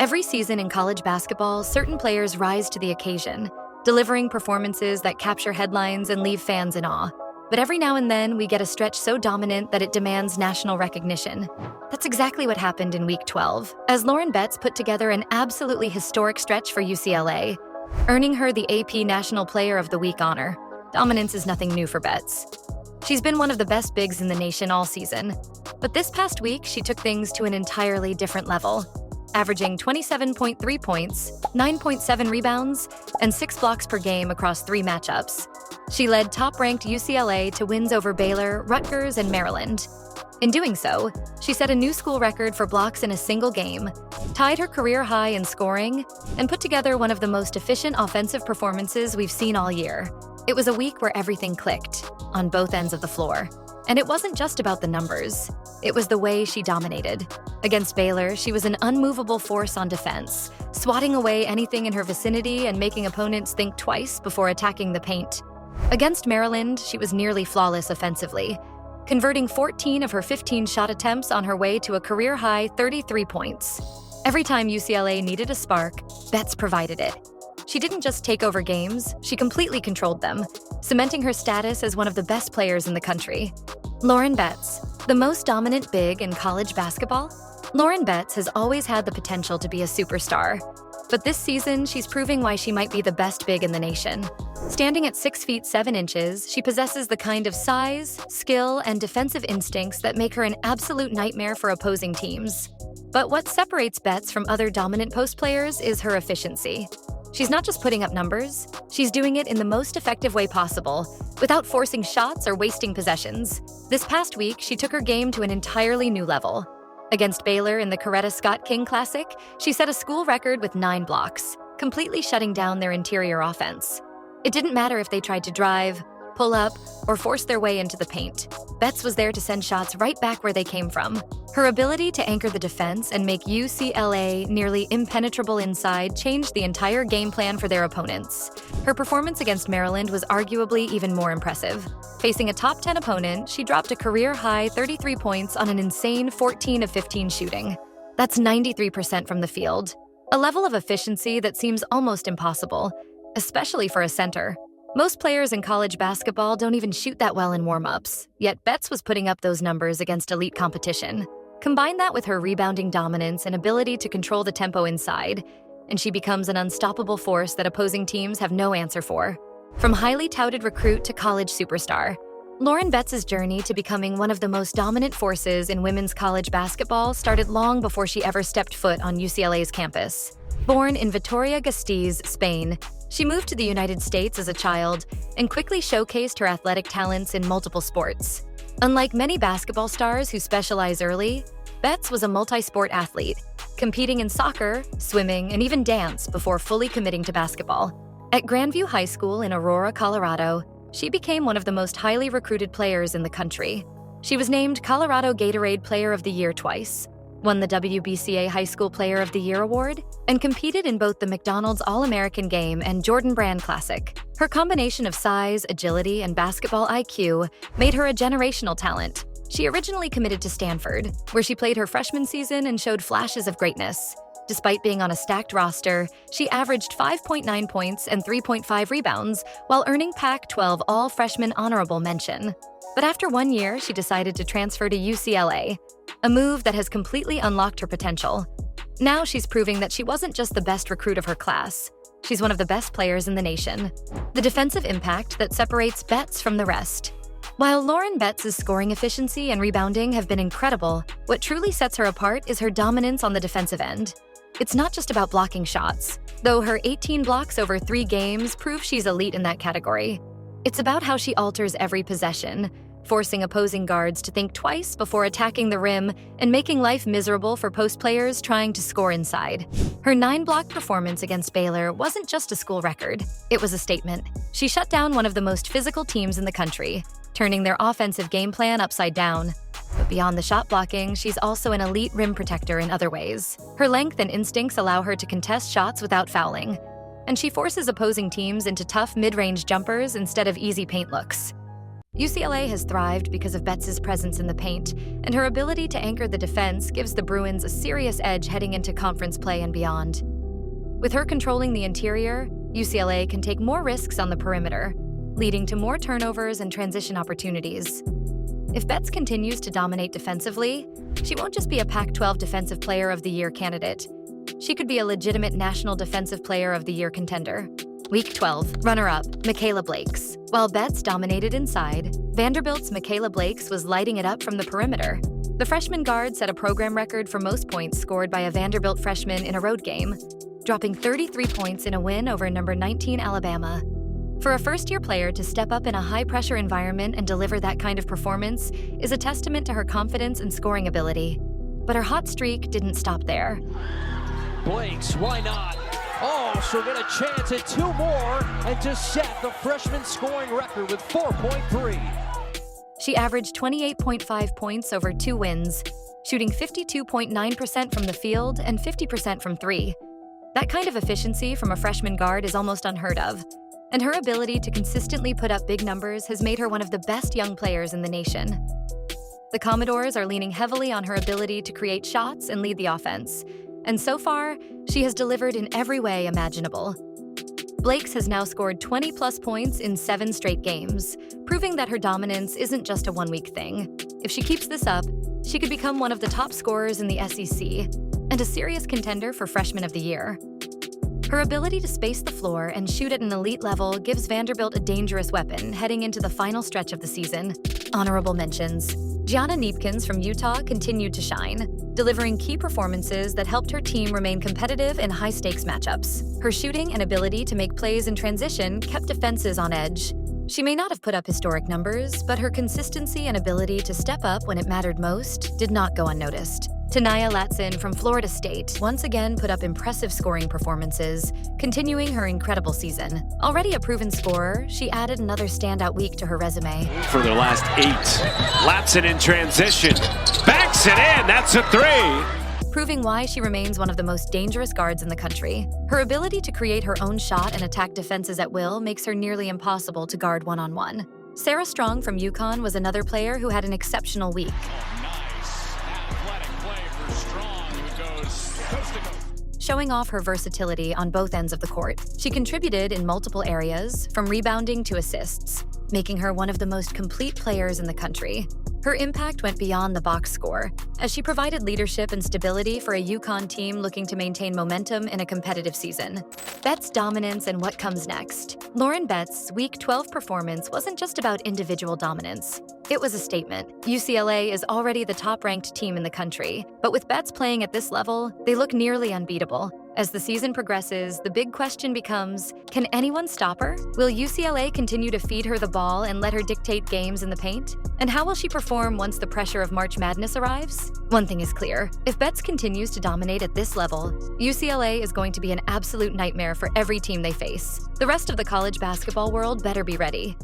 Every season in college basketball, certain players rise to the occasion, delivering performances that capture headlines and leave fans in awe. But every now and then, we get a stretch so dominant that it demands national recognition. That's exactly what happened in Week 12, as Lauren Betts put together an absolutely historic stretch for UCLA, earning her the AP National Player of the Week honor. Dominance is nothing new for Betts. She's been one of the best bigs in the nation all season. But this past week, she took things to an entirely different level, averaging 27.3 points, 9.7 rebounds, and 6 blocks per game across 3 matchups. She led top-ranked UCLA to wins over Baylor, Rutgers, and Maryland. In doing so, she set a new school record for blocks in a single game, tied her career high in scoring, and put together one of the most efficient offensive performances we've seen all year. It was a week where everything clicked, on both ends of the floor. And it wasn't just about the numbers. It was the way she dominated. Against Baylor, she was an unmovable force on defense, swatting away anything in her vicinity and making opponents think twice before attacking the paint. Against Maryland, she was nearly flawless offensively, converting 14 of her 15 shot attempts on her way to a career-high 33 points. Every time UCLA needed a spark, Betts provided it. She didn't just take over games, she completely controlled them, cementing her status as one of the best players in the country. Lauren Betts, the most dominant big in college basketball? Lauren Betts has always had the potential to be a superstar. But this season, she's proving why she might be the best big in the nation. Standing at 6 feet 7 inches, she possesses the kind of size, skill, and defensive instincts that make her an absolute nightmare for opposing teams. But what separates Betts from other dominant post players is her efficiency. She's not just putting up numbers, she's doing it in the most effective way possible, without forcing shots or wasting possessions. This past week, she took her game to an entirely new level. Against Baylor in the Coretta Scott King Classic, she set a school record with 9 blocks, completely shutting down their interior offense. It didn't matter if they tried to drive, pull up, or force their way into the paint. Betts was there to send shots right back where they came from. Her ability to anchor the defense and make UCLA nearly impenetrable inside changed the entire game plan for their opponents. Her performance against Maryland was arguably even more impressive. Facing a top 10 opponent, she dropped a career-high 33 points on an insane 14 of 15 shooting. That's 93% from the field. A level of efficiency that seems almost impossible, especially for a center. Most players in college basketball don't even shoot that well in warm-ups, yet Betts was putting up those numbers against elite competition. Combine that with her rebounding dominance and ability to control the tempo inside, and she becomes an unstoppable force that opposing teams have no answer for. From highly touted recruit to college superstar, Lauren Betts' journey to becoming one of the most dominant forces in women's college basketball started long before she ever stepped foot on UCLA's campus. Born in Vitoria-Gasteiz, Spain, she moved to the United States as a child and quickly showcased her athletic talents in multiple sports. Unlike many basketball stars who specialize early, Betts was a multi-sport athlete, competing in soccer, swimming, and even dance before fully committing to basketball. At Grandview High School in Aurora, Colorado, she became one of the most highly recruited players in the country. She was named Colorado Gatorade Player of the Year twice, won the WBCA High School Player of the Year award, and competed in both the McDonald's All-American Game and Jordan Brand Classic. Her combination of size, agility, and basketball IQ made her a generational talent. She originally committed to Stanford, where she played her freshman season and showed flashes of greatness. Despite being on a stacked roster, she averaged 5.9 points and 3.5 rebounds while earning Pac-12 All-Freshman Honorable Mention. But after 1 year, she decided to transfer to UCLA, a move that has completely unlocked her potential. Now she's proving that she wasn't just the best recruit of her class. She's one of the best players in the nation. The defensive impact that separates Betts from the rest. While Lauren Betts' scoring efficiency and rebounding have been incredible, what truly sets her apart is her dominance on the defensive end. It's not just about blocking shots, though her 18 blocks over 3 games prove she's elite in that category. It's about how she alters every possession, forcing opposing guards to think twice before attacking the rim and making life miserable for post players trying to score inside. Her 9-block performance against Baylor wasn't just a school record, it was a statement. She shut down one of the most physical teams in the country, turning their offensive game plan upside down. But beyond the shot blocking, she's also an elite rim protector in other ways. Her length and instincts allow her to contest shots without fouling, and she forces opposing teams into tough mid-range jumpers instead of easy paint looks. UCLA has thrived because of Betts' presence in the paint, and her ability to anchor the defense gives the Bruins a serious edge heading into conference play and beyond. With her controlling the interior, UCLA can take more risks on the perimeter, leading to more turnovers and transition opportunities. If Betts continues to dominate defensively, she won't just be a Pac-12 Defensive Player of the Year candidate. She could be a legitimate National Defensive Player of the Year contender. Week 12, runner-up, Michaela Blakes. While Betts dominated inside, Vanderbilt's Michaela Blakes was lighting it up from the perimeter. The freshman guard set a program record for most points scored by a Vanderbilt freshman in a road game, dropping 33 points in a win over number 19 Alabama. For a first-year player to step up in a high-pressure environment and deliver that kind of performance is a testament to her confidence and scoring ability. But her hot streak didn't stop there. Blakes, why not? Oh, she'll get a chance at 2 more and to set the freshman scoring record with 4.3. She averaged 28.5 points over 2 wins, shooting 52.9% from the field and 50% from 3. That kind of efficiency from a freshman guard is almost unheard of, and her ability to consistently put up big numbers has made her one of the best young players in the nation. The Commodores are leaning heavily on her ability to create shots and lead the offense, and so far, she has delivered in every way imaginable. Blakes has now scored 20-plus points in 7 straight games, proving that her dominance isn't just a one-week thing. If she keeps this up, she could become one of the top scorers in the SEC and a serious contender for Freshman of the Year. Her ability to space the floor and shoot at an elite level gives Vanderbilt a dangerous weapon heading into the final stretch of the season. Honorable mentions. Gianna Neepkins from Utah continued to shine, delivering key performances that helped her team remain competitive in high-stakes matchups. Her shooting and ability to make plays in transition kept defenses on edge. She may not have put up historic numbers, but her consistency and ability to step up when it mattered most did not go unnoticed. Tanaya Latson from Florida State once again put up impressive scoring performances, continuing her incredible season. Already a proven scorer, she added another standout week to her resume. For their last 8, Latson in transition, backs it in, that's a 3! Proving why she remains one of the most dangerous guards in the country. Her ability to create her own shot and attack defenses at will makes her nearly impossible to guard one-on-one. Sarah Strong from UConn was another player who had an exceptional week. Showing off her versatility on both ends of the court. She contributed in multiple areas, from rebounding to assists, making her one of the most complete players in the country. Her impact went beyond the box score, as she provided leadership and stability for a UConn team looking to maintain momentum in a competitive season. Betts' dominance and what comes next. Lauren Betts' Week 12 performance wasn't just about individual dominance. It was a statement. UCLA is already the top-ranked team in the country, but with Betts playing at this level, they look nearly unbeatable. As the season progresses, the big question becomes, can anyone stop her? Will UCLA continue to feed her the ball and let her dictate games in the paint? And how will she perform once the pressure of March Madness arrives? One thing is clear, if Betts continues to dominate at this level, UCLA is going to be an absolute nightmare for every team they face. The rest of the college basketball world better be ready.